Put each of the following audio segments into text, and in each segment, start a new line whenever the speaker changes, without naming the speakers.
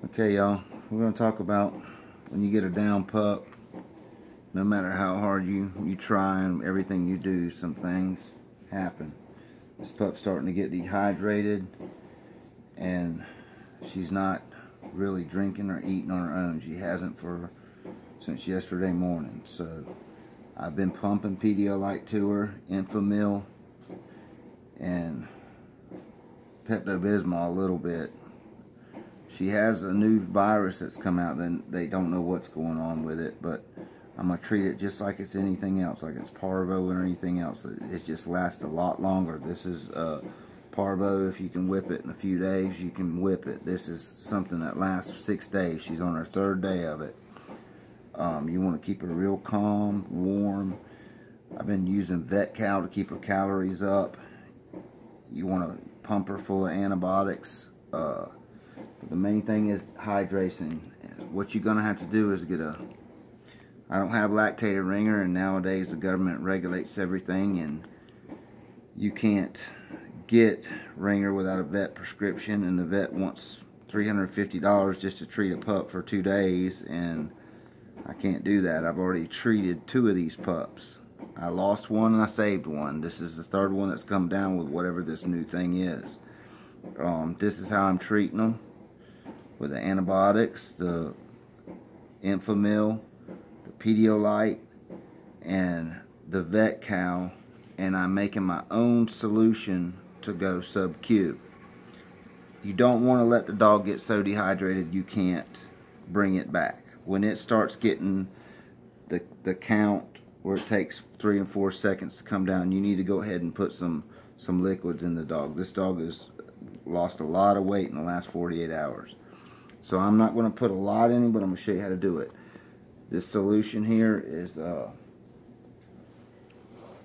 Okay, y'all, we're going to talk about when you get a down pup. No matter how hard you try and everything you do, some things happen. This pup's starting to get dehydrated, and she's not really drinking or eating on her own. She hasn't since yesterday morning. So I've been pumping Pedialyte to her, Enfamil, and Pepto-Bismol a little bit. She has a new virus that's come out, and they don't know what's going on with it, but I'm going to treat it just like it's anything else, like it's parvo or anything else. It just lasts a lot longer. This is parvo. If you can whip it in a few days, you can whip it. This is something that lasts 6 days. She's on her 3rd day of it. You want to keep her real calm, warm. I've been using Vet Cal to keep her calories up. You want to pump her full of antibiotics. The main thing is hydration. What you're going to have to do is I don't have lactated ringer, and nowadays the government regulates everything, and you can't get ringer without a vet prescription, and the vet wants $350 just to treat a pup for 2 days, and I can't do that. I've already treated 2 of these pups. I lost one and I saved one. This is the 3rd one that's come down with whatever this new thing is. This is how I'm treating them, with the antibiotics, the Enfamil, the Pedialyte, and the Vet Cal, and I'm making my own solution to go sub-Q. You don't want to let the dog get so dehydrated you can't bring it back. When it starts getting the count where it takes 3 and 4 seconds to come down, you need to go ahead and put some liquids in the dog. This dog has lost a lot of weight in the last 48 hours. So I'm not going to put a lot in it, but I'm going to show you how to do it. This solution here is,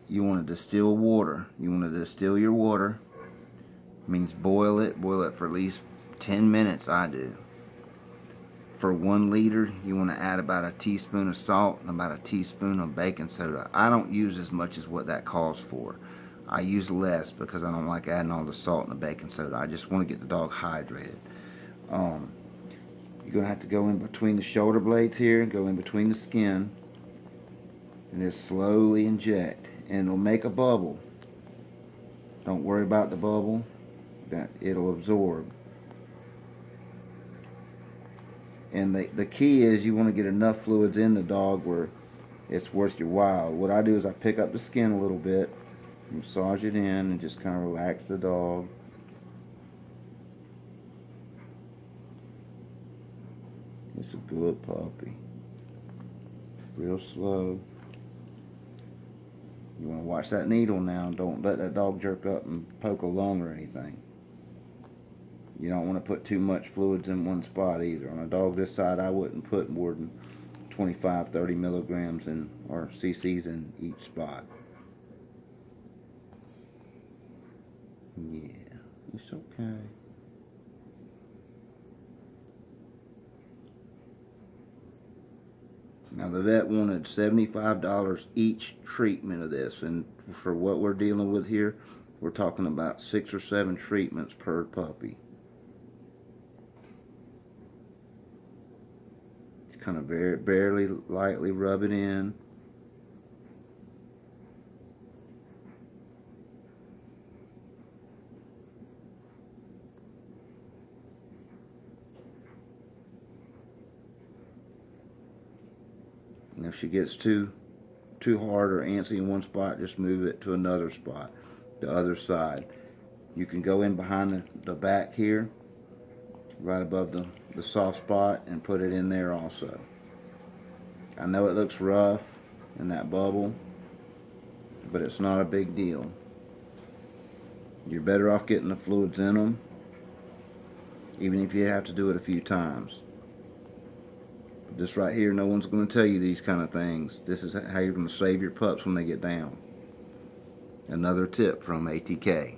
you want to distill water. You want to distill your water. It means boil it for at least 10 minutes, I do. For 1 liter, you want to add about a teaspoon of salt and about a teaspoon of baking soda. I don't use as much as what that calls for. I use less because I don't like adding all the salt and the baking soda. I just want to get the dog hydrated. You're going to have to go in between the shoulder blades here, go in between the skin, and just slowly inject. And it'll make a bubble. Don't worry about the bubble. It'll absorb. And the key is you want to get enough fluids in the dog where it's worth your while. What I do is I pick up the skin a little bit, massage it in, and just kind of relax the dog. It's a good puppy. Real slow. You want to watch that needle now. Don't let that dog jerk up and poke a lung or anything. You don't want to put too much fluids in one spot either. On a dog this side, I wouldn't put more than 25-30 milligrams or cc's in each spot. Yeah, it's okay. Now the vet wanted $75 each treatment of this, and for what we're dealing with here, we're talking about 6 or 7 treatments per puppy. Just kind of barely lightly rub it in. And if she gets too hard or antsy in one spot, just move it to another spot, the other side. You can go in behind the back here, right above the soft spot, and put it in there also. I know it looks rough in that bubble, but it's not a big deal. You're better off getting the fluids in them, even if you have to do it a few times. This right here, no one's going to tell you these kind of things. This is how you're going to save your pups when they get down. Another tip from ATK.